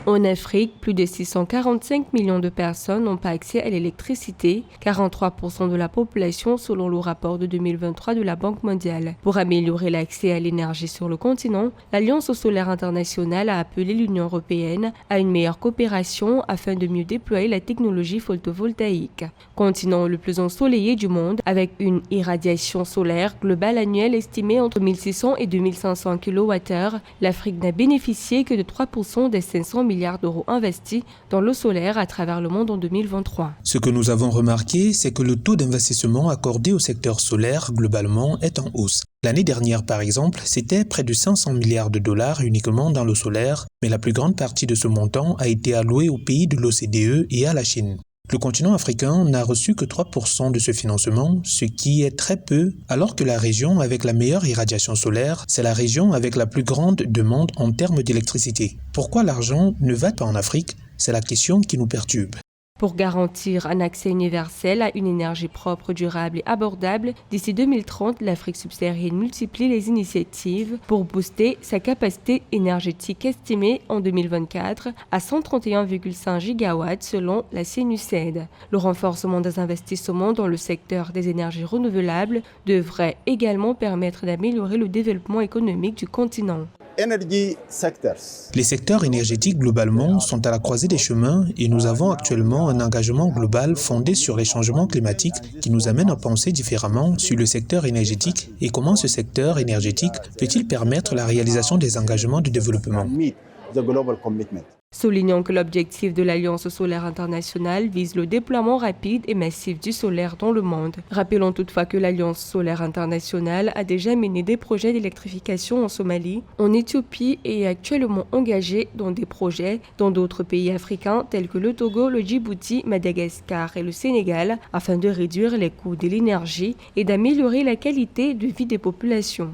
En Afrique, plus de 645 millions de personnes n'ont pas accès à l'électricité, 43% de la population selon le rapport de 2023 de la Banque mondiale. Pour améliorer l'accès à l'énergie sur le continent, l'Alliance solaire internationale a appelé l'Union européenne à une meilleure coopération afin de mieux déployer la technologie photovoltaïque. Continent le plus ensoleillé du monde, avec une irradiation solaire globale annuelle estimée entre 1600 et 2500 kWh, l'Afrique n'a bénéficié que de 3% des 500 milliards d'euros investis dans l'eau solaire à travers le monde en 2023. Ce que nous avons remarqué, c'est que le taux d'investissement accordé au secteur solaire globalement est en hausse. L'année dernière, par exemple, c'était près de 500 milliards de dollars uniquement dans l'eau solaire, mais la plus grande partie de ce montant a été allouée aux pays de l'OCDE et à la Chine. Le continent africain n'a reçu que 3% de ce financement, ce qui est très peu, alors que la région avec la meilleure irradiation solaire, c'est la région avec la plus grande demande en termes d'électricité. Pourquoi l'argent ne va pas en Afrique? C'est la question qui nous perturbe. Pour garantir un accès universel à une énergie propre, durable et abordable, d'ici 2030, l'Afrique subsaharienne multiplie les initiatives pour booster sa capacité énergétique estimée en 2024 à 131,5 gigawatts selon la CNUSED. Le renforcement des investissements dans le secteur des énergies renouvelables devrait également permettre d'améliorer le développement économique du continent. Les secteurs énergétiques globalement sont à la croisée des chemins et nous avons actuellement un engagement global fondé sur les changements climatiques qui nous amène à penser différemment sur le secteur énergétique et comment ce secteur énergétique peut-il permettre la réalisation des engagements de développement. Soulignant que l'objectif de l'Alliance solaire internationale vise le déploiement rapide et massif du solaire dans le monde. Rappelons toutefois que l'Alliance solaire internationale a déjà mené des projets d'électrification en Somalie, en Éthiopie et est actuellement engagée dans des projets dans d'autres pays africains tels que le Togo, le Djibouti, Madagascar et le Sénégal afin de réduire les coûts de l'énergie et d'améliorer la qualité de vie des populations.